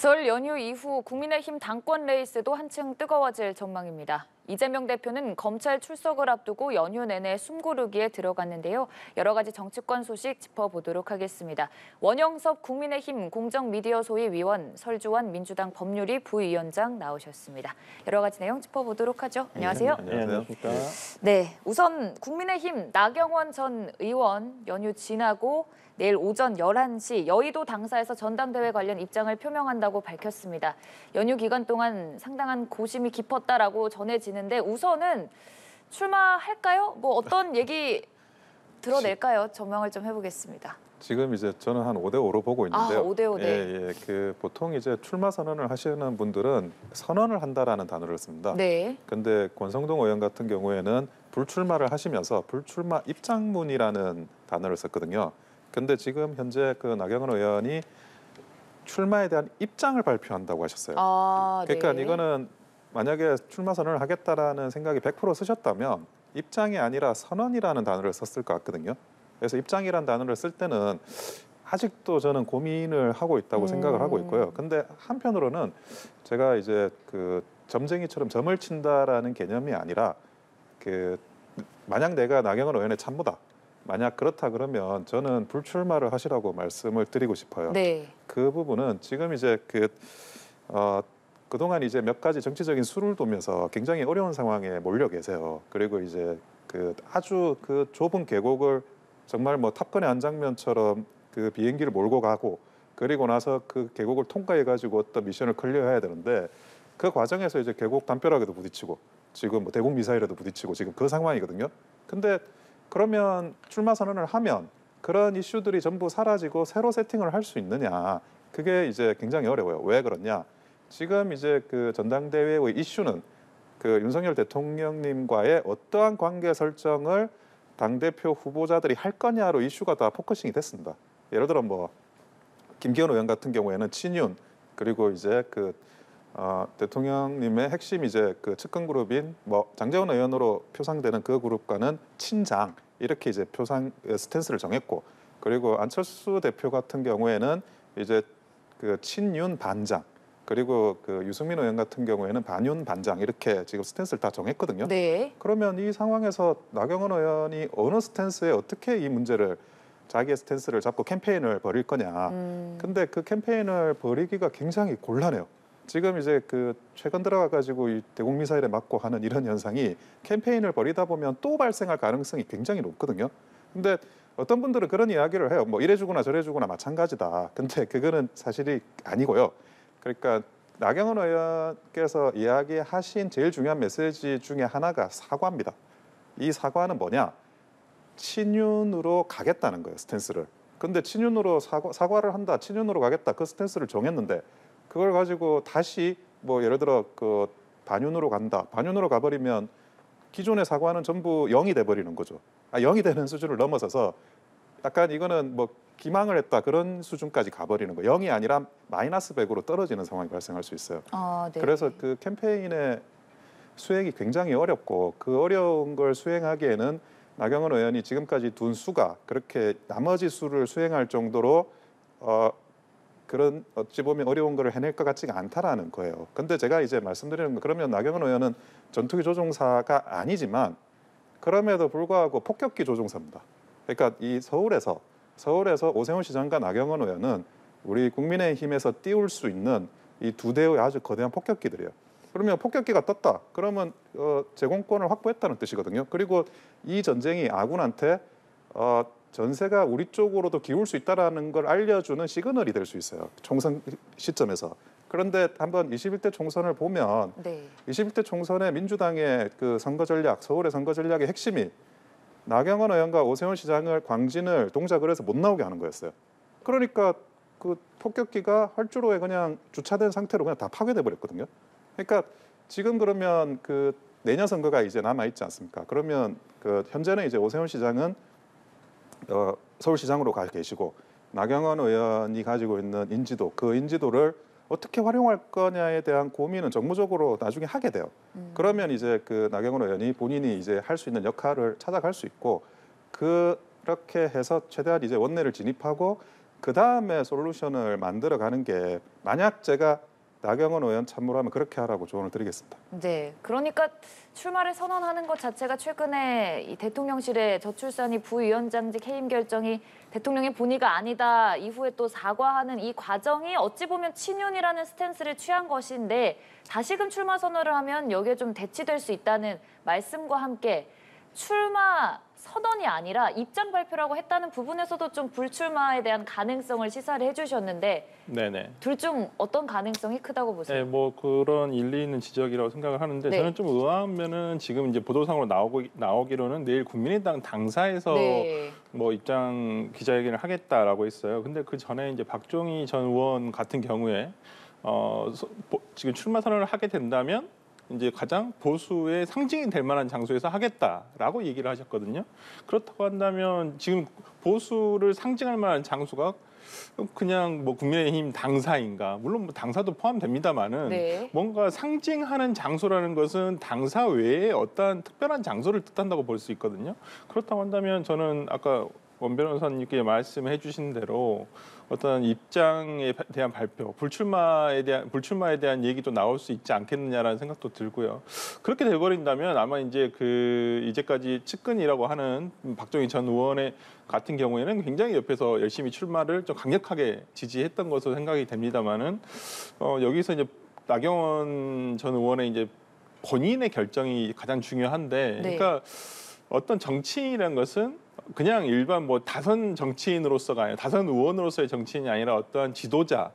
설 연휴 이후 국민의힘 당권 레이스도 한층 뜨거워질 전망입니다. 이재명 대표는 검찰 출석을 앞두고 연휴 내내 숨고르기에 들어갔는데요. 여러 가지 정치권 소식 짚어보도록 하겠습니다. 원영섭 국민의힘 공정미디어소위 위원, 설주환 민주당 법률위 부위원장 나오셨습니다. 여러 가지 내용 짚어보도록 하죠. 안녕하세요. 네, 안녕하십니까. 네, 우선 국민의힘 나경원 전 의원 연휴 지나고 내일 오전 11시 여의도 당사에서 전당대회 관련 입장을 표명한다고 밝혔습니다. 연휴 기간 동안 상당한 고심이 깊었다라고 전해지는데 우선은 출마할까요? 뭐 어떤 얘기 드러낼까요? 전망을 좀 해보겠습니다. 지금 이제 저는 한 5대5로 보고 있는데요. 5대5, 네. 예. 그 보통 이제 출마 선언을 하시는 분들은 선언을 한다라는 단어를 씁니다. 네. 근데 권성동 의원 같은 경우에는 불출마를 하시면서 불출마 입장문이라는 단어를 썼거든요. 근데 지금 현재 그 나경원 의원이 출마에 대한 입장을 발표한다고 하셨어요. 그러니까 네. 이거는 만약에 출마 선언을 하겠다라는 생각이 100% 쓰셨다면 입장이 아니라 선언이라는 단어를 썼을 것 같거든요. 그래서 입장이라는 단어를 쓸 때는 아직도 저는 고민을 하고 있다고 생각을 하고 있고요. 근데 한편으로는 제가 이제 그 점쟁이처럼 점을 친다라는 개념이 아니라 그 만약 내가 나경원 의원의 참모다. 만약 그렇다 그러면 저는 불출마를 하시라고 말씀을 드리고 싶어요. 네. 그 부분은 지금 이제 그동안 이제 몇 가지 정치적인 수를 두면서 굉장히 어려운 상황에 몰려 계세요. 그리고 이제 그 아주 그 좁은 계곡을 정말 뭐 탑건의 한 장면처럼 그 비행기를 몰고 가고 그리고 나서 그 계곡을 통과해 가지고 어떤 미션을 클리어해야 되는데 그 과정에서 이제 계곡 담벼락에도 부딪히고 지금 뭐 대공 미사일에도 부딪히고 지금 그 상황이거든요. 근데 그러면 출마 선언을 하면 그런 이슈들이 전부 사라지고 새로 세팅을 할 수 있느냐? 그게 이제 굉장히 어려워요. 왜 그러냐? 지금 이제 그 전당대회의 이슈는 그 윤석열 대통령님과의 어떠한 관계 설정을 당대표 후보자들이 할 거냐로 이슈가 다 포커싱이 됐습니다. 예를 들어 뭐 김기현 의원 같은 경우에는 친윤 그리고 이제 대통령님의 핵심 이제 그 측근 그룹인 뭐 장제원 의원으로 표상되는 그 그룹과는 친장 이렇게 이제 표상 스탠스를 정했고 그리고 안철수 대표 같은 경우에는 이제 그 친윤 반장 그리고 그 유승민 의원 같은 경우에는 반윤 반장 이렇게 지금 스탠스를 다 정했거든요. 네. 그러면 이 상황에서 나경원 의원이 어느 스탠스에 어떻게 이 문제를 자기의 스탠스를 잡고 캠페인을 벌일 거냐. 근데 그 캠페인을 벌이기가 굉장히 곤란해요. 지금 이제 그 최근 들어가 가지고 이 대공 미사일에 맞고 하는 이런 현상이 캠페인을 벌이다 보면 또 발생할 가능성이 굉장히 높거든요. 근데 어떤 분들은 그런 이야기를 해요. 뭐 이래 주거나 저래 주거나 마찬가지다. 근데 그거는 사실이 아니고요. 그러니까 나경원 의원께서 이야기하신 제일 중요한 메시지 중에 하나가 사과입니다. 이 사과는 뭐냐? 친윤으로 가겠다는 거예요, 스탠스를. 근데 친윤으로 사과를 한다, 친윤으로 가겠다 그 스탠스를 정했는데 그걸 가지고 다시 뭐 예를 들어 그 반윤으로 간다. 반윤으로 가버리면 기존의 사과는 전부 0이 돼버리는 거죠. 0이 되는 수준을 넘어서서 약간 이거는 뭐 기망을 했다 그런 수준까지 가버리는 거예요. 0이 아니라 마이너스 100으로 떨어지는 상황이 발생할 수 있어요. 네. 그래서 그 캠페인의 수행이 굉장히 어렵고 그 어려운 걸 수행하기에는 나경원 의원이 지금까지 둔 수가 그렇게 나머지 수를 수행할 정도로 그런 어찌 보면 어려운 거를 해낼 것 같지가 않다라는 거예요. 근데 제가 이제 말씀드리는 건 그러면 나경원 의원은 전투기 조종사가 아니지만 그럼에도 불구하고 폭격기 조종사입니다. 그러니까 이 서울에서 오세훈 시장과 나경원 의원은 우리 국민의힘에서 띄울 수 있는 이 두 대의 아주 거대한 폭격기들이에요. 그러면 폭격기가 떴다. 그러면 제공권을 확보했다는 뜻이거든요. 그리고 이 전쟁이 아군한테 전세가 우리 쪽으로도 기울 수 있다는 걸 알려주는 시그널이 될 수 있어요. 총선 시점에서. 그런데 한번 21대 총선을 보면 21대 총선의 민주당의 그 선거 전략, 서울의 선거 전략의 핵심이 나경원 의원과 오세훈 시장을 광진을 동작을 해서 못 나오게 하는 거였어요. 그러니까 그 폭격기가 활주로에 그냥 주차된 상태로 그냥 다 파괴돼 버렸거든요. 그러니까 지금 그러면 그 내년 선거가 이제 남아 있지 않습니까? 그러면 그 현재는 이제 오세훈 시장은 서울시장으로 가 계시고 나경원 의원이 가지고 있는 인지도 그 인지도를 어떻게 활용할 거냐에 대한 고민은 정무적으로 나중에 하게 돼요. 그러면 이제 그 나경원 의원이 본인이 이제 할 수 있는 역할을 찾아갈 수 있고 그렇게 해서 최대한 이제 원내를 진입하고 그 다음에 솔루션을 만들어가는 게 만약 제가 나경원 의원 참모라면 그렇게 하라고 조언을 드리겠습니다. 네, 그러니까 출마를 선언하는 것 자체가 최근에 이 대통령실의 저출산이 부위원장직 해임 결정이 대통령의 본의가 아니다 이후에 또 사과하는 이 과정이 어찌 보면 친윤이라는 스탠스를 취한 것인데 다시금 출마 선언을 하면 여기에 좀 대치될 수 있다는 말씀과 함께 출마 선언이 아니라 입장 발표라고 했다는 부분에서도 좀 불출마에 대한 가능성을 시사를 해주셨는데 네네. 둘 중 어떤 가능성이 크다고 보세요? 네, 뭐 그런 일리 있는 지적이라고 생각을 하는데 네. 저는 좀 의아한 면은 지금 이제 보도상으로 나오기로는 내일 국민의당 당사에서 네. 뭐 입장 기자회견을 하겠다라고 했어요. 근데 그 전에 이제 박종희 전 의원 같은 경우에 지금 출마 선언을 하게 된다면 이제 가장 보수의 상징이 될 만한 장소에서 하겠다라고 얘기를 하셨거든요. 그렇다고 한다면 지금 보수를 상징할 만한 장소가 그냥 뭐 국민의힘 당사인가? 물론 뭐 당사도 포함됩니다만은 네. 뭔가 상징하는 장소라는 것은 당사 외에 어떠한 특별한 장소를 뜻한다고 볼 수 있거든요. 그렇다고 한다면 저는 아까 원 변호사님께 말씀해 주신 대로 어떤 입장에 대한 발표, 불출마에 대한 얘기도 나올 수 있지 않겠느냐라는 생각도 들고요. 그렇게 돼버린다면 아마 이제 이제까지 측근이라고 하는 박정희 전 의원의 같은 경우에는 굉장히 옆에서 열심히 출마를 좀 강력하게 지지했던 것으로 생각이 됩니다만은 여기서 이제 나경원 전 의원의 이제 본인의 결정이 가장 중요한데, 네. 그러니까 어떤 정치인이라는 것은 그냥 일반 뭐 다선 정치인으로서가 아니라 다선 의원으로서의 정치인이 아니라 어떠한 지도자로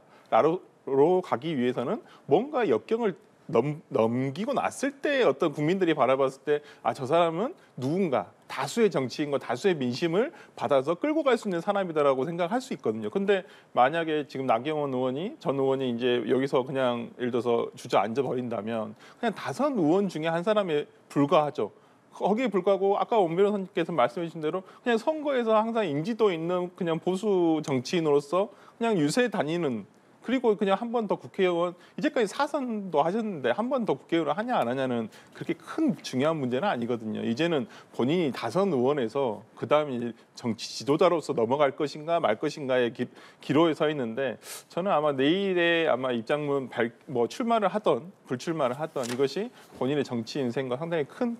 가기 위해서는 뭔가 역경을 넘기고 났을 때 어떤 국민들이 바라봤을 때 아, 저 사람은 누군가 다수의 정치인과 다수의 민심을 받아서 끌고 갈 수 있는 사람이다라고 생각할 수 있거든요. 근데 만약에 지금 나경원 전 의원이 이제 여기서 그냥 예를 들어서 주저앉아 버린다면 그냥 다선 의원 중에 한 사람에 불과하죠. 거기에 불과하고 아까 원 변호사님께서 말씀해 주신 대로 그냥 선거에서 항상 인지도 있는 그냥 보수 정치인으로서 그냥 유세 다니는, 그리고 그냥 한 번 더 국회의원, 이제까지 4선도 하셨는데 한 번 더 국회의원 하냐 안 하냐는 그렇게 큰 중요한 문제는 아니거든요. 이제는 본인이 다선 의원에서 그다음에 정치 지도자로서 넘어갈 것인가 말 것인가의 기로에 서 있는데, 저는 아마 내일에 아마 입장문 출마를 하던 불출마를 하던 이것이 본인의 정치 인생과 상당히 큰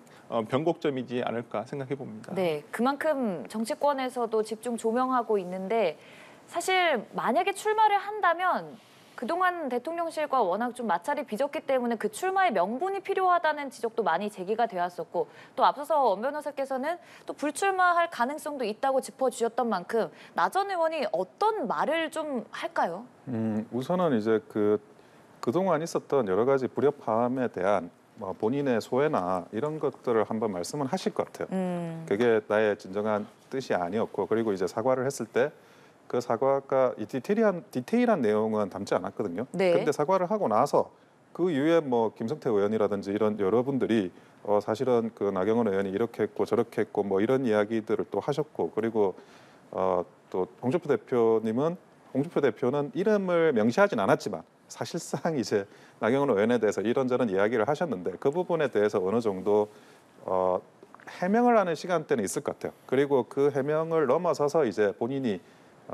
변곡점이지 않을까 생각해 봅니다. 네, 그만큼 정치권에서도 집중 조명하고 있는데 사실 만약에 출마를 한다면 그동안 대통령실과 워낙 좀 마찰이 빚었기 때문에 그 출마의 명분이 필요하다는 지적도 많이 제기가 되었었고, 또 앞서서 원 변호사께서는 또 불출마할 가능성도 있다고 짚어주셨던 만큼 나 전 의원이 어떤 말을 좀 할까요? 우선은 이제 그동안 있었던 여러 가지 불협화음에 대한 본인의 소회나 이런 것들을 한번 말씀은 하실 것 같아요. 그게 나의 진정한 뜻이 아니었고, 그리고 이제 사과를 했을 때 그 사과가 이 디테일한 내용은 담지 않았거든요. 네. 근데 사과를 하고 나서 그 이후에 뭐 김성태 의원이라든지 이런 여러분들이 사실은 그 나경원 의원이 이렇게 했고 저렇게 했고 뭐 이런 이야기들을 또 하셨고, 그리고 또 홍준표 대표는 이름을 명시하진 않았지만 사실상 이제 나경원 의원에 대해서 이런저런 이야기를 하셨는데 그 부분에 대해서 어느 정도 해명을 하는 시간대는 있을 것 같아요. 그리고 그 해명을 넘어서서 이제 본인이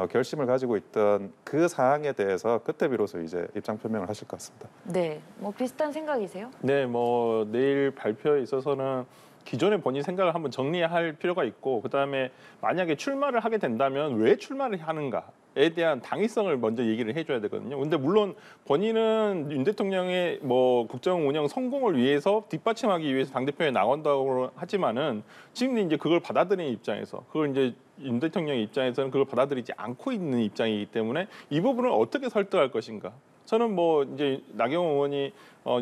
결심을 가지고 있던 그 사항에 대해서 그때 비로소 이제 입장 표명을 하실 것 같습니다. 네, 뭐 비슷한 생각이세요? 네, 뭐 내일 발표에 있어서는 기존의 본인 생각을 한번 정리할 필요가 있고, 그다음에 만약에 출마를 하게 된다면 왜 출마를 하는가에 대한 당위성을 먼저 얘기를 해줘야 되거든요. 근데 물론 본인은 윤 대통령의 뭐 국정 운영 성공을 위해서 뒷받침하기 위해서 당대표에 나온다고 하지만은 지금 이제 그걸 받아들이는 입장에서, 그걸 이제 윤 대통령의 입장에서는 그걸 받아들이지 않고 있는 입장이기 때문에 이 부분을 어떻게 설득할 것인가. 저는 뭐 이제 나경원 의원이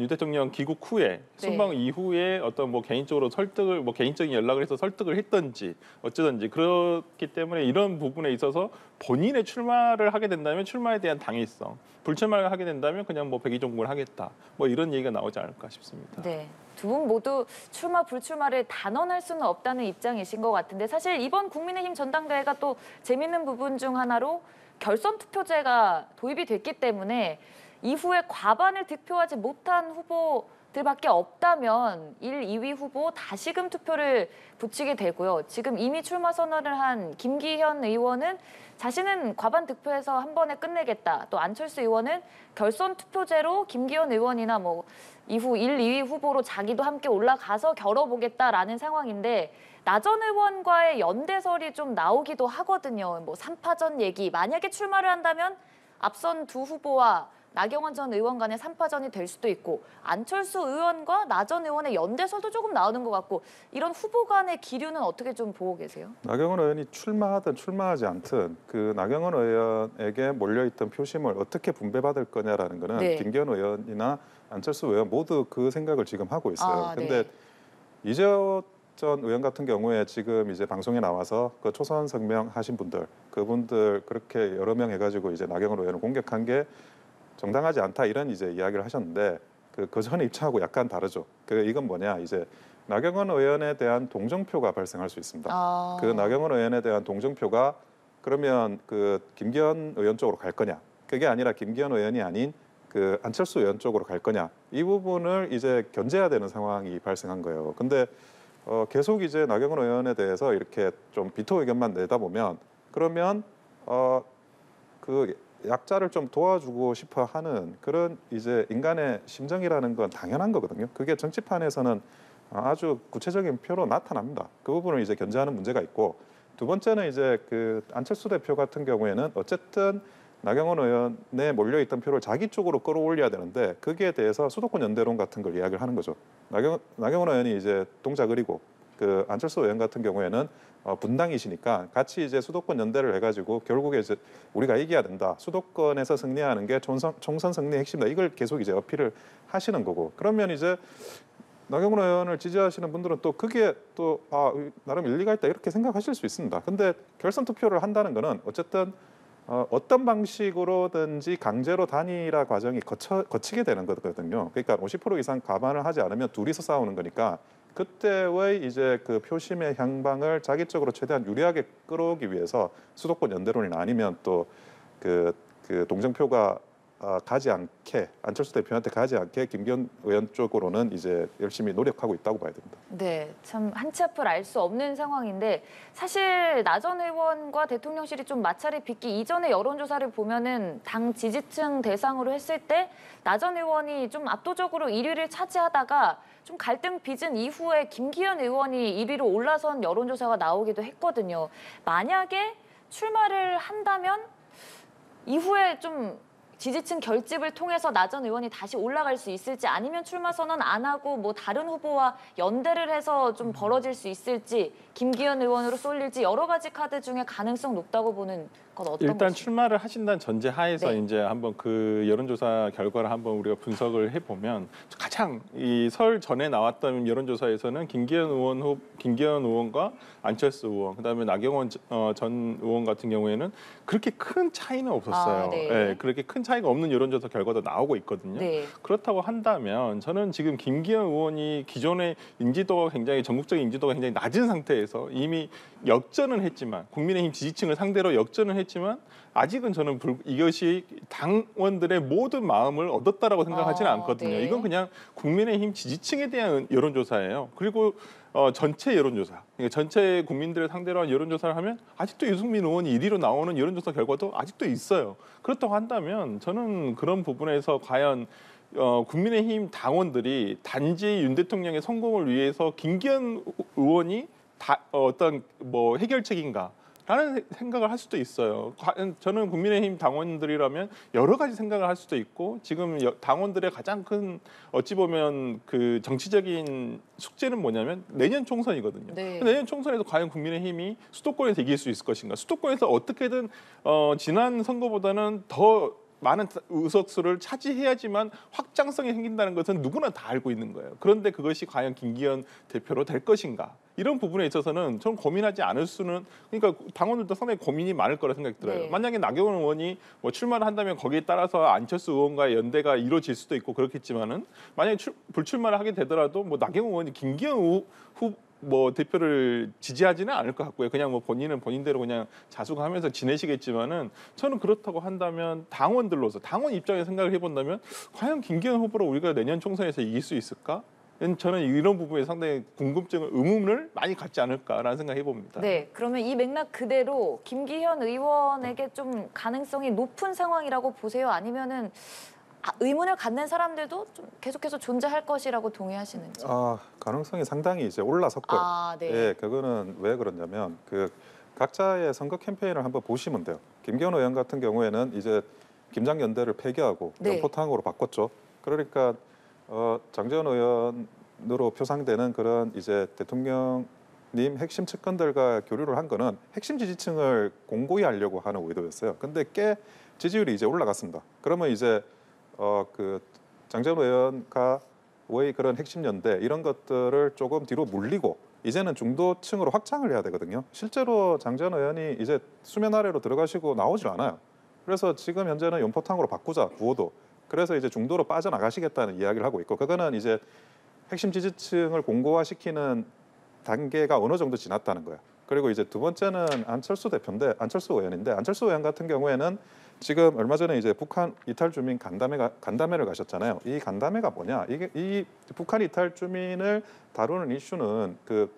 윤 대통령 귀국 후에 순방 이후에 어떤 뭐 개인적으로 설득을 개인적인 연락을 해서 설득을 했던지 어쩌든지 그렇기 때문에 이런 부분에 있어서 본인의 출마를 하게 된다면 출마에 대한 당위성, 불출마를 하게 된다면 그냥 뭐 백의종군을 하겠다, 뭐 이런 얘기가 나오지 않을까 싶습니다. 네. 두 분 모두 출마 불출마를 단언할 수는 없다는 입장이신 것 같은데, 사실 이번 국민의힘 전당대회가 또 재밌는 부분 중 하나로 결선 투표제가 도입이 됐기 때문에 이후에 과반을 득표하지 못한 후보 들밖에 없다면 1, 2위 후보 다시금 투표를 붙이게 되고요. 지금 이미 출마 선언을 한 김기현 의원은 자신은 과반 득표해서 한 번에 끝내겠다. 또 안철수 의원은 결선 투표제로 김기현 의원이나 뭐 이후 1, 2위 후보로 자기도 함께 올라가서 겨뤄보겠다라는 상황인데 나 전 의원과의 연대설이 좀 나오기도 하거든요. 뭐 3파전 얘기. 만약에 출마를 한다면 앞선 두 후보와 나경원 전 의원 간의 3파전이 될 수도 있고 안철수 의원과 나 전 의원의 연대설도 조금 나오는 것 같고 이런 후보 간의 기류는 어떻게 좀 보고 계세요? 나경원 의원이 출마하든 출마하지 않든 그 나경원 의원에게 몰려있던 표심을 어떻게 분배받을 거냐라는 거는 네. 김기현 의원이나 안철수 의원 모두 그 생각을 지금 하고 있어요. 근데 네. 이재호 전 의원 같은 경우에 지금 이제 방송에 나와서 그 초선 성명하신 분들 그분들 그렇게 여러 명 해가지고 이제 나경원 의원을 공격한 게 정당하지 않다 이런 이제 이야기를 하셨는데 그 전에 입장하고 약간 다르죠. 이건 뭐냐 이제 나경원 의원에 대한 동정표가 발생할 수 있습니다. 그 나경원 의원에 대한 동정표가 그러면 그 김기현 의원 쪽으로 갈 거냐? 그게 아니라 김기현 의원이 아닌 그 안철수 의원 쪽으로 갈 거냐? 이 부분을 이제 견제해야 되는 상황이 발생한 거예요. 근데 계속 이제 나경원 의원에 대해서 이렇게 좀 비토 의견만 내다 보면 그러면 그 약자를 좀 도와주고 싶어 하는 그런 이제 인간의 심정이라는 건 당연한 거거든요. 그게 정치판에서는 아주 구체적인 표로 나타납니다. 그 부분을 이제 견제하는 문제가 있고 두 번째는 이제 그 안철수 대표 같은 경우에는 어쨌든 나경원 의원에 몰려있던 표를 자기 쪽으로 끌어올려야 되는데 거기에 대해서 수도권 연대론 같은 걸 이야기를 하는 거죠. 나경원 의원이 이제 동작 을이고 그 안철수 의원 같은 경우에는 분당이시니까 같이 이제 수도권 연대를 해가지고 결국에 이제 우리가 이겨야 된다. 수도권에서 승리하는 게 총선 승리의 핵심이다. 이걸 계속 이제 어필을 하시는 거고. 그러면 이제 나경원 의원을 지지하시는 분들은 또 그게 또 나름 일리가 있다 이렇게 생각하실 수 있습니다. 근데 결선 투표를 한다는 거는 어쨌든 어떤 방식으로든지 강제로 단일화 과정이 거치게 되는 거거든요. 그러니까 50% 이상 가반을 하지 않으면 둘이서 싸우는 거니까 그때의 이제 그 표심의 향방을 자기 쪽으로 최대한 유리하게 끌어오기 위해서 수도권 연대론이나 아니면 또 그 동정표가 가지 않게 안철수 대표한테 가지 않게 김기현 의원 쪽으로는 이제 열심히 노력하고 있다고 봐야 됩니다. 네, 참 한치 앞을 알 수 없는 상황인데 사실 나 전 의원과 대통령실이 좀 마찰이 빚기 이전의 여론조사를 보면은 당 지지층 대상으로 했을 때 나 전 의원이 좀 압도적으로 1위를 차지하다가 좀 갈등 빚은 이후에 김기현 의원이 1위로 올라선 여론조사가 나오기도 했거든요. 만약에 출마를 한다면 이후에 좀 지지층 결집을 통해서 나 전 의원이 다시 올라갈 수 있을지 아니면 출마 선언 안 하고 뭐 다른 후보와 연대를 해서 좀 벌어질 수 있을지 김기현 의원으로 쏠릴지 여러 가지 카드 중에 가능성 높다고 보는 건 어떤 일단 것이죠? 출마를 하신다는 전제 하에서 네. 이제 한번 그 여론조사 결과를 한번 우리가 분석을 해보면 가장 이 설 전에 나왔던 여론조사에서는 김기현 의원과 안철수 의원, 그다음에 나경원 전 의원 같은 경우에는 그렇게 큰 차이는 없었어요. 네. 네, 그렇게 큰 차이가 없는 여론조사 결과도 나오고 있거든요. 네. 그렇다고 한다면 저는 지금 김기현 의원이 기존의 인지도가 굉장히 전국적인 인지도가 굉장히 낮은 상태에서 이미 역전은 했지만 국민의힘 지지층을 상대로 역전은 했지만 아직은 저는 이것이 당원들의 모든 마음을 얻었다라고 생각하지는 않거든요. 네. 이건 그냥 국민의힘 지지층에 대한 여론조사예요. 그리고 전체 여론조사, 그러니까 전체 국민들을 상대로 한 여론조사를 하면 아직도 유승민 의원이 1위로 나오는 여론조사 결과도 아직도 있어요. 그렇다고 한다면 저는 그런 부분에서 과연 국민의힘 당원들이 단지 윤 대통령의 성공을 위해서 김기현 의원이 어떤 뭐 해결책인가? 라는 생각을 할 수도 있어요. 저는 국민의힘 당원들이라면 여러 가지 생각을 할 수도 있고 지금 당원들의 가장 큰 어찌 보면 그 정치적인 숙제는 뭐냐면 내년 총선이거든요. 네. 내년 총선에서 과연 국민의힘이 수도권에서 이길 수 있을 것인가? 수도권에서 어떻게든 지난 선거보다는 더 많은 의석수를 차지해야지만 확장성이 생긴다는 것은 누구나 다 알고 있는 거예요. 그런데 그것이 과연 김기현 대표로 될 것인가? 이런 부분에 있어서는 좀 고민하지 않을 수는, 그러니까 당원들도 상당히 고민이 많을 거라 생각이 들어요. 네. 만약에 나경원 의원이 뭐 출마를 한다면 거기에 따라서 안철수 의원과의 연대가 이루어질 수도 있고 그렇겠지만은 만약에 불출마를 하게 되더라도 뭐 나경원 의원이 김기현 뭐 대표를 지지하지는 않을 것 같고요. 그냥 뭐 본인은 본인대로 그냥 자숙하면서 지내시겠지만은 저는 그렇다고 한다면 당원들로서 당원 입장에 생각을 해본다면 과연 김기현 후보로 우리가 내년 총선에서 이길 수 있을까? 저는 이런 부분에 상당히 궁금증을 의문을 많이 갖지 않을까라는 생각을 해봅니다. 네, 그러면 이 맥락 그대로 김기현 의원에게 좀 가능성이 높은 상황이라고 보세요? 아니면은 의문을 갖는 사람들도 좀 계속해서 존재할 것이라고 동의하시는지? 가능성이 상당히 이제 올라섰고요. 네. 예, 그거는 왜 그러냐면 그 각자의 선거 캠페인을 한번 보시면 돼요. 김기현 의원 같은 경우에는 이제 김장연대를 폐기하고 네. 연포탕으로 바꿨죠. 그러니까 장재원 의원으로 표상되는 그런 이제 대통령님 핵심 측근들과 교류를 한 거는 핵심 지지층을 공고히 하려고 하는 의도였어요. 근데 꽤 지지율이 이제 올라갔습니다. 그러면 이제 그 장재원 의원과의 그런 핵심 연대 이런 것들을 조금 뒤로 물리고 이제는 중도층으로 확장을 해야 되거든요. 실제로 장재원 의원이 이제 수면 아래로 들어가시고 나오질 않아요. 그래서 지금 현재는 연포탕으로 바꾸자 구호도. 그래서 이제 중도로 빠져나가시겠다는 이야기를 하고 있고 그거는 이제 핵심 지지층을 공고화시키는 단계가 어느 정도 지났다는 거예요. 그리고 이제 두 번째는 안철수 의원인데 안철수 의원 같은 경우에는 지금 얼마 전에 이제 북한 이탈 주민 간담회를 가셨잖아요. 이 간담회가 뭐냐? 이게 이 북한 이탈 주민을 다루는 이슈는 그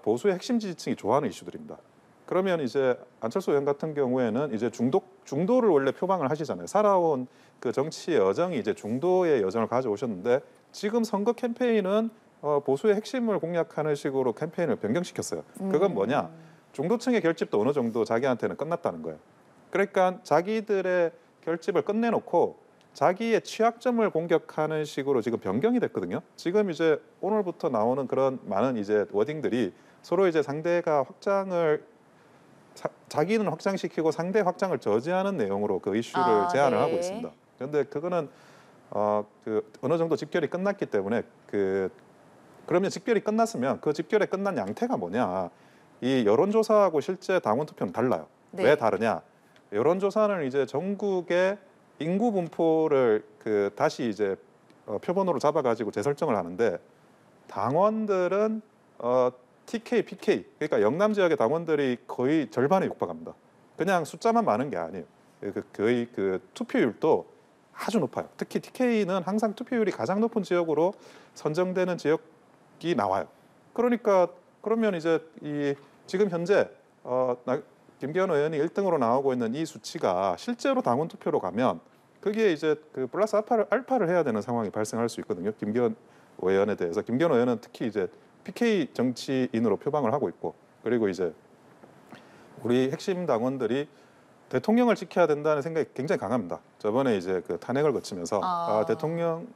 보수의 핵심 지지층이 좋아하는 이슈들입니다. 그러면 이제 안철수 의원 같은 경우에는 이제 중도를 원래 표방을 하시잖아요. 살아온 그 정치 여정이 이제 중도의 여정을 가져오셨는데 지금 선거 캠페인은 보수의 핵심을 공략하는 식으로 캠페인을 변경시켰어요. 그건 뭐냐? 중도층의 결집도 어느 정도 자기한테는 끝났다는 거예요. 그러니까 자기들의 결집을 끝내놓고 자기의 취약점을 공격하는 식으로 지금 변경이 됐거든요. 지금 이제 오늘부터 나오는 그런 많은 이제 워딩들이 서로 이제 상대가 확장을 자기는 확장시키고 상대 확장을 저지하는 내용으로 그 이슈를 제안을 네. 하고 있습니다. 그런데 그거는 그 어느 정도 집결이 끝났기 때문에 그러면 집결이 끝났으면 그 집결에 끝난 양태가 뭐냐? 이 여론조사하고 실제 당원 투표는 달라요. 네. 왜 다르냐? 여론조사는 이제 전국의 인구 분포를 그 다시 이제 표본으로 잡아가지고 재설정을 하는데 당원들은 TK, PK 그러니까 영남 지역의 당원들이 거의 절반에 육박합니다. 그냥 숫자만 많은 게 아니에요. 거의 그 투표율도 아주 높아요. 특히 TK는 항상 투표율이 가장 높은 지역으로 선정되는 지역이 나와요. 그러니까 그러면 이제 지금 현재 김기현 의원이 1등으로 나오고 있는 이 수치가 실제로 당원 투표로 가면 그게 이제 그 플러스 알파를 해야 되는 상황이 발생할 수 있거든요. 김기현 의원에 대해서 김기현 의원은 특히 이제 PK 정치인으로 표방을 하고 있고 그리고 이제 우리 핵심 당원들이 대통령을 지켜야 된다는 생각이 굉장히 강합니다. 저번에 이제 그 탄핵을 거치면서 대통령이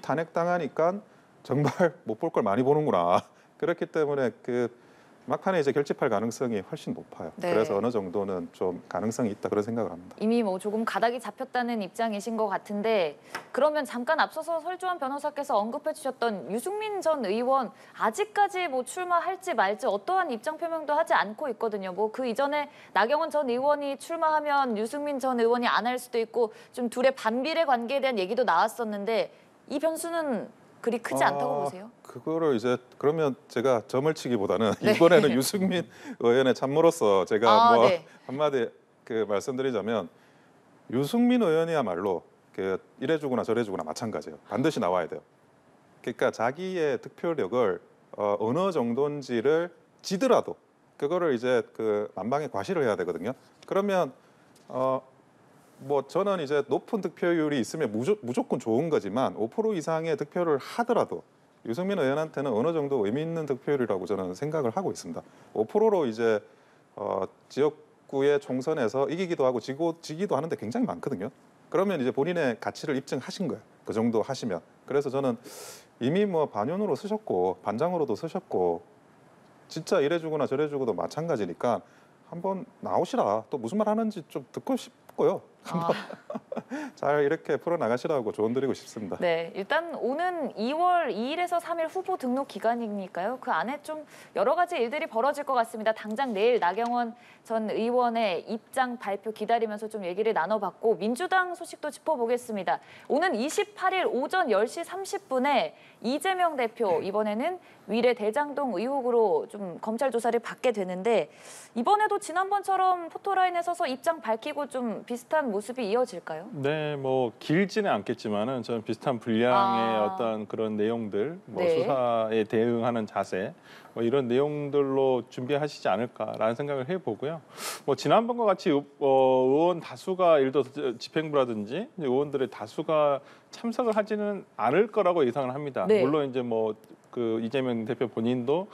탄핵당하니까 정말 못 볼 걸 많이 보는구나. 그렇기 때문에 그 막판에 이제 결집할 가능성이 훨씬 높아요. 네. 그래서 어느 정도는 좀 가능성이 있다 그런 생각을 합니다. 이미 뭐 조금 가닥이 잡혔다는 입장이신 것 같은데 그러면 잠깐 앞서서 설주환 변호사께서 언급해 주셨던 유승민 전 의원 아직까지 뭐 출마할지 말지 어떠한 입장 표명도 하지 않고 있거든요. 뭐 그 이전에 나경원 전 의원이 출마하면 유승민 전 의원이 안 할 수도 있고 좀 둘의 반비례 관계에 대한 얘기도 나왔었는데 이 변수는 그리 크지 않다고 보세요? 그거를 이제 그러면 제가 점을 치기보다는 네. 이번에는 유승민 의원의 참모로서 제가 네. 한마디 그 말씀드리자면 유승민 의원이야말로 그 이래주거나 저래주거나 마찬가지예요. 반드시 나와야 돼요. 그러니까 자기의 득표력을 어느 정도인지를 지더라도 그거를 이제 그 만방에 과시를 해야 되거든요. 그러면 뭐 저는 이제 높은 득표율이 있으면 무조건 좋은 거지만 5% 이상의 득표를 하더라도 유승민 의원한테는 어느 정도 의미 있는 득표율이라고 저는 생각을 하고 있습니다. 5%로 이제 지역구의 총선에서 이기기도 하고 지기도 하는데 굉장히 많거든요. 그러면 이제 본인의 가치를 입증하신 거예요. 그 정도 하시면. 그래서 저는 이미 뭐 반윤으로 쓰셨고 반장으로도 쓰셨고 진짜 이래주거나 저래주고도 마찬가지니까 한번 나오시라. 또 무슨 말 하는지 좀 듣고 싶고요. 잘 이렇게 풀어 나가시라고 조언 드리고 싶습니다. 네, 일단 오는 2월 2일에서 3일 후보 등록 기간이니까요. 그 안에 좀 여러 가지 일들이 벌어질 것 같습니다. 당장 내일 나경원 전 의원의 입장 발표 기다리면서 좀 얘기를 나눠봤고 민주당 소식도 짚어보겠습니다. 오는 28일 오전 10시 30분에 이재명 대표 이번에는 위례 대장동 의혹으로 좀 검찰 조사를 받게 되는데 이번에도 지난번처럼 포토라인에 서서 입장 밝히고 좀 비슷한 모습이 이어질까요? 네, 뭐 길지는 않겠지만은 저는 비슷한 분량의 아. 어떤 그런 내용들, 뭐 네. 수사에 대응하는 자세, 뭐 이런 내용들로 준비하시지 않을까라는 생각을 해보고요. 뭐 지난번과 같이 의원 다수가 예를 들어서 집행부라든지 이제 의원들의 다수가 참석을 하지는 않을 거라고 예상을 합니다. 네. 물론 이제 뭐 그 이재명 대표 본인도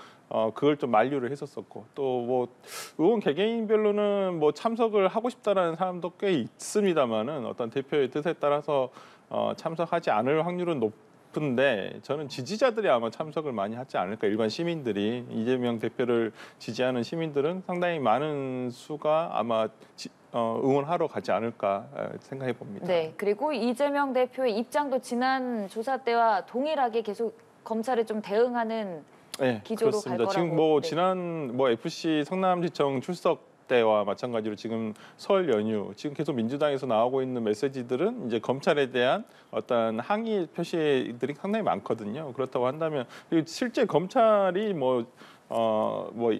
그걸 좀 만류를 했었었고 또 뭐 의원 개개인별로는 뭐 참석을 하고 싶다라는 사람도 꽤 있습니다만은 어떤 대표의 뜻에 따라서 참석하지 않을 확률은 높은데 저는 지지자들이 아마 참석을 많이 하지 않을까. 일반 시민들이 이재명 대표를 지지하는 시민들은 상당히 많은 수가 아마 응원하러 가지 않을까 생각해 봅니다. 네, 그리고 이재명 대표의 입장도 지난 조사 때와 동일하게 계속 검찰에 좀 대응하는 네, 기조로 그렇습니다. 갈 거라고. 지금 뭐 네. 지난 뭐 FC 성남시청 출석 때와 마찬가지로 지금 설 연휴 지금 계속 민주당에서 나오고 있는 메시지들은 이제 검찰에 대한 어떤 항의 표시들이 상당히 많거든요. 그렇다고 한다면 실제 검찰이 뭐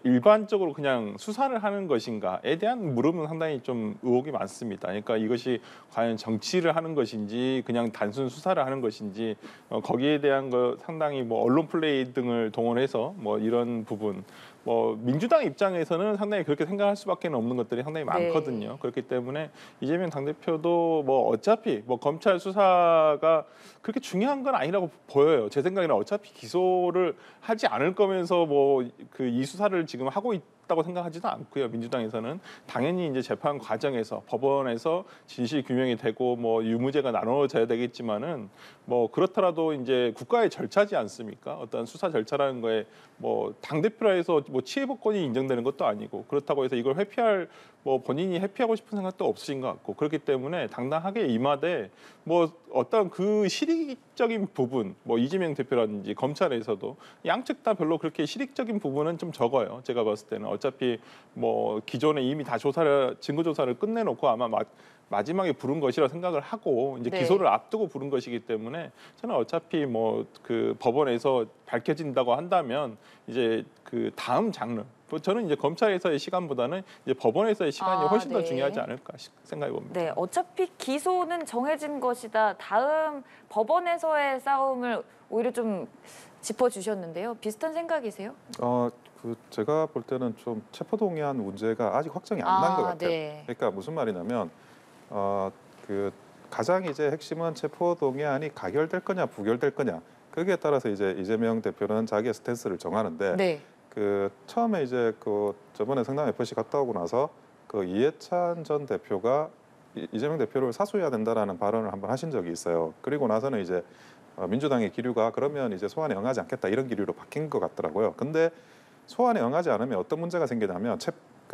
일반적으로 그냥 수사를 하는 것인가에 대한 물음은 상당히 좀 의혹이 많습니다. 그러니까 이것이 과연 정치를 하는 것인지 그냥 단순 수사를 하는 것인지 거기에 대한 거 상당히 뭐 언론 플레이 등을 동원해서 뭐 이런 부분 뭐 민주당 입장에서는 상당히 그렇게 생각할 수밖에 없는 것들이 상당히 많거든요. 네. 그렇기 때문에 이재명 당대표도 뭐 어차피 뭐 검찰 수사가 그렇게 중요한 건 아니라고 보여요. 제 생각에는 어차피 기소를 하지 않을 거면서 뭐 그 이 수사를 지금 하고 있다고 생각하지도 않고요. 민주당에서는 당연히 이제 재판 과정에서 법원에서 진실 규명이 되고 뭐 유무죄가 나눠져야 되겠지만은 뭐 그렇더라도 이제 국가의 절차지 않습니까? 어떤 수사 절차라는 거에 뭐 당대표라 해서 뭐 치해법권이 인정되는 것도 아니고 그렇다고 해서 이걸 회피할 뭐 본인이 회피하고 싶은 생각도 없으신 것 같고 그렇기 때문에 당당하게 임하되 뭐 어떤 그 실익적인 부분 뭐 이재명 대표라든지 검찰에서도 양측 다 별로 그렇게 실익적인 부분은 좀 적어요. 제가 봤을 때는 어차피 뭐 기존에 이미 다 증거 조사를 끝내놓고 아마 마지막에 부른 것이라 생각을 하고 이제 네. 기소를 앞두고 부른 것이기 때문에 저는 어차피 뭐 그 법원에서 밝혀진다고 한다면 이제 그 다음 장르 저는 이제 검찰에서의 시간보다는 이제 법원에서의 시간이 훨씬 더 네. 중요하지 않을까 생각해 봅니다. 네, 어차피 기소는 정해진 것이다. 다음 법원에서의 싸움을 오히려 좀 짚어주셨는데요. 비슷한 생각이세요? 제가 볼 때는 좀 체포동의안 문제가 아직 확정이 안 난 것 같아요. 네. 그러니까 무슨 말이냐면 그 가장 이제 핵심은 체포동의안이 가결될 거냐 부결될 거냐. 거기에 따라서 이제 이재명 대표는 자기의 스탠스를 정하는데 네. 그 처음에 이제 그 저번에 성남 FC 갔다 오고 나서 그 이해찬 전 대표가 이재명 대표를 사수해야 된다라는 발언을 한번 하신 적이 있어요. 그리고 나서는 이제 민주당의 기류가 그러면 이제 소환에 응하지 않겠다 이런 기류로 바뀐 것 같더라고요. 근데 소환에 응하지 않으면 어떤 문제가 생기냐면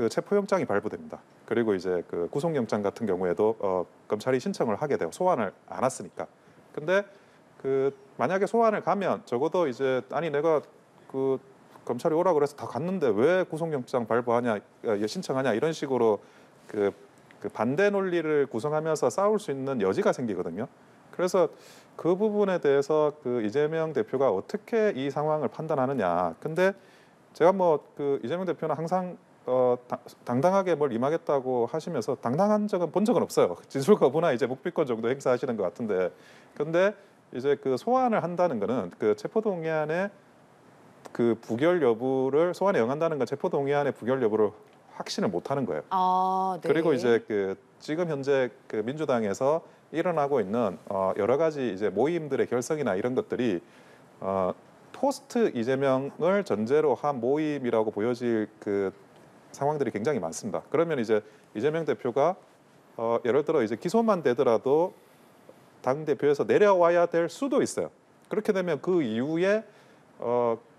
체포영장이 발부됩니다. 그리고 이제 그 구속영장 같은 경우에도 검찰이 신청을 하게 돼요. 소환을 안 했으니까. 근데 그 만약에 소환을 가면 적어도 이제 아니 내가 그 검찰이 오라 그래서 다 갔는데 왜 구속영장 발부하냐 신청하냐 이런 식으로 그 반대 논리를 구성하면서 싸울 수 있는 여지가 생기거든요. 그래서 그 부분에 대해서 그 이재명 대표가 어떻게 이 상황을 판단하느냐. 근데 제가 뭐 그 이재명 대표는 항상 당당하게 뭘 임하겠다고 하시면서 당당한 적은 본 적은 없어요. 진술 거부나 이제 묵비권 정도 행사하시는 것 같은데, 근데 이제 그 소환을 한다는 거는 그 체포동의안의 그 부결 여부를 소환에 응한다는 건 체포동의안의 부결 여부를 확신을 못하는 거예요. 네. 그리고 이제 그 지금 현재 그 민주당에서 일어나고 있는 여러 가지 이제 모임들의 결성이나 이런 것들이 포스트 이재명을 전제로 한 모임이라고 보여질 그 상황들이 굉장히 많습니다. 그러면 이제 이재명 대표가 예를 들어 이제 기소만 되더라도 당 대표에서 내려와야 될 수도 있어요. 그렇게 되면 그 이후에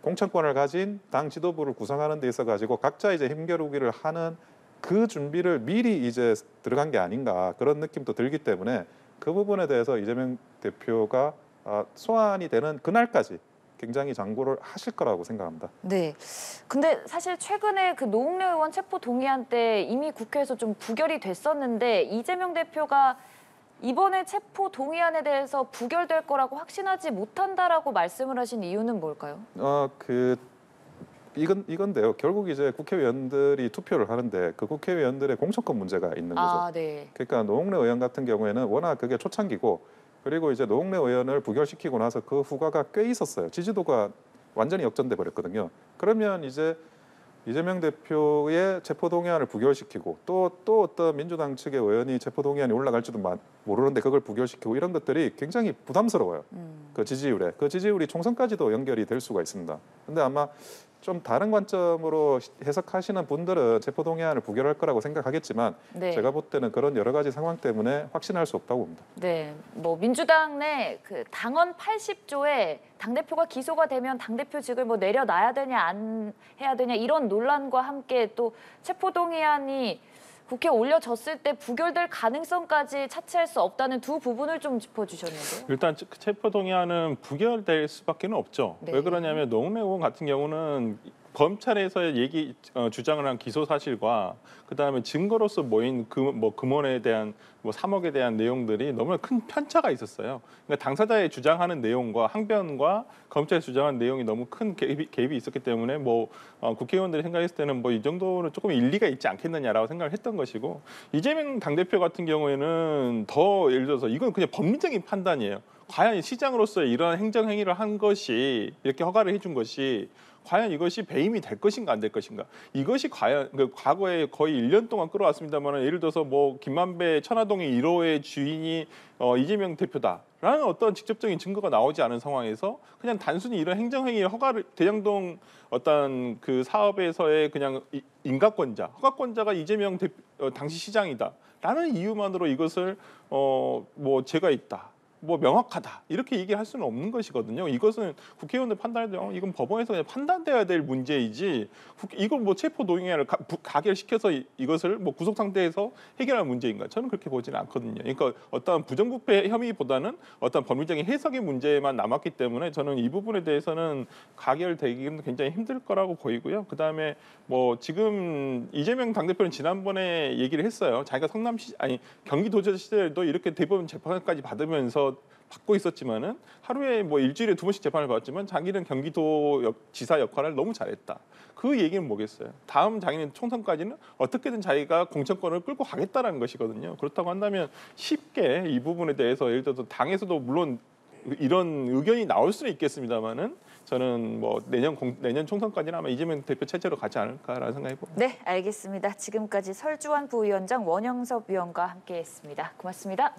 공천권을 가진 당 지도부를 구성하는 데 있어 가지고 각자 이제 힘겨루기를 하는 그 준비를 미리 이제 들어간 게 아닌가 그런 느낌도 들기 때문에 그 부분에 대해서 이재명 대표가 소환이 되는 그날까지 굉장히 장고를 하실 거라고 생각합니다. 네. 근데 사실 최근에 그 노웅래 의원 체포 동의안 때 이미 국회에서 좀 부결이 됐었는데 이재명 대표가 이번에 체포 동의안에 대해서 부결될 거라고 확신하지 못한다라고 말씀을 하신 이유는 뭘까요? 이건데요. 결국 이제 국회의원들이 투표를 하는데 그 국회의원들의 공천권 문제가 있는 거죠. 네. 그러니까 노웅래 의원 같은 경우에는 워낙 그게 초창기고 그리고 이제 노웅래 의원을 부결시키고 나서 그 후과가 꽤 있었어요. 지지도가 완전히 역전돼 버렸거든요. 그러면 이제 이재명 대표의 체포동의안을 부결시키고 또 어떤 민주당 측의 의원이 체포동의안이 올라갈지도 모르는데 그걸 부결시키고 이런 것들이 굉장히 부담스러워요. 그 지지율이 총선까지도 연결이 될 수가 있습니다. 근데 아마 좀 다른 관점으로 해석하시는 분들은 체포동의안을 부결할 거라고 생각하겠지만 네. 제가 볼 때는 그런 여러 가지 상황 때문에 확신할 수 없다고 봅니다. 네, 뭐 민주당 내 그 당헌 80조에 당 대표가 기소가 되면 당 대표직을 뭐 내려놔야 되냐 안 해야 되냐 이런 논란과 함께 또 체포동의안이 국회에 올려졌을 때 부결될 가능성까지 차치할 수 없다는 두 부분을 좀 짚어주셨는데요. 일단 체포동의안은 부결될 수밖에 없죠. 네. 왜 그러냐면 노웅래 의원 같은 경우는 검찰에서의 주장을 한 기소 사실과 그다음에 증거로서 모인 금원에 대한 3억에 대한 내용들이 너무 큰 편차가 있었어요. 그러니까 당사자의 주장하는 내용과 항변과 검찰이 주장한 내용이 너무 큰 갭이 있었기 때문에 국회의원들이 생각했을 때는 이 정도는 조금 일리가 있지 않겠느냐라고 생각을 했던 것이고 이재명 당대표 같은 경우에는 더 예를 들어서 이건 그냥 법리적인 판단이에요. 과연 시장으로서 이러한 행정행위를 한 것이 이렇게 허가를 해준 것이 과연 이것이 배임이 될 것인가 안 될 것인가 이것이 과연 과거에 거의 1년 동안 끌어왔습니다만 예를 들어서 김만배 천화동의 1호의 주인이 이재명 대표다라는 어떤 직접적인 증거가 나오지 않은 상황에서 그냥 단순히 이런 행정행위의 허가를 대장동 어떤 그 사업에서의 그냥 허가권자가 이재명 당시 시장이다라는 이유만으로 이것을 죄가 있다. 명확하다 이렇게 얘기할 수는 없는 것이거든요. 이것은 국회의원들 판단해도 이건 법원에서 그냥 판단돼야 될 문제이지 이걸 체포 동의안을 가결시켜서 이것을 구속 상태에서 해결할 문제인가? 저는 그렇게 보지는 않거든요. 그러니까 어떤 부정부패 혐의보다는 어떤 법률적인 해석의 문제만 남았기 때문에 저는 이 부분에 대해서는 가결되기는 굉장히 힘들 거라고 보이고요. 그다음에 지금 이재명 당대표는 지난번에 얘기를 했어요. 자기가 경기도지사 시절에도 이렇게 대법원 재판까지 받으면서 받고 있었지만은 하루에 일주일에 2번씩 재판을 받았지만 자기는 경기도 지사 역할을 너무 잘했다. 그 얘기는 뭐겠어요? 다음 자기는 총선까지는 어떻게든 자기가 공천권을 끌고 가겠다라는 것이거든요. 그렇다고 한다면 쉽게 이 부분에 대해서 예를 들어서 당에서도 물론 이런 의견이 나올 수는 있겠습니다만은 저는 내년 총선까지는 아마 이재명 대표 체제로 가지 않을까라는 생각이 봅니다. 네, 알겠습니다. 지금까지 설주환 부위원장 원영섭 위원과 함께했습니다. 고맙습니다.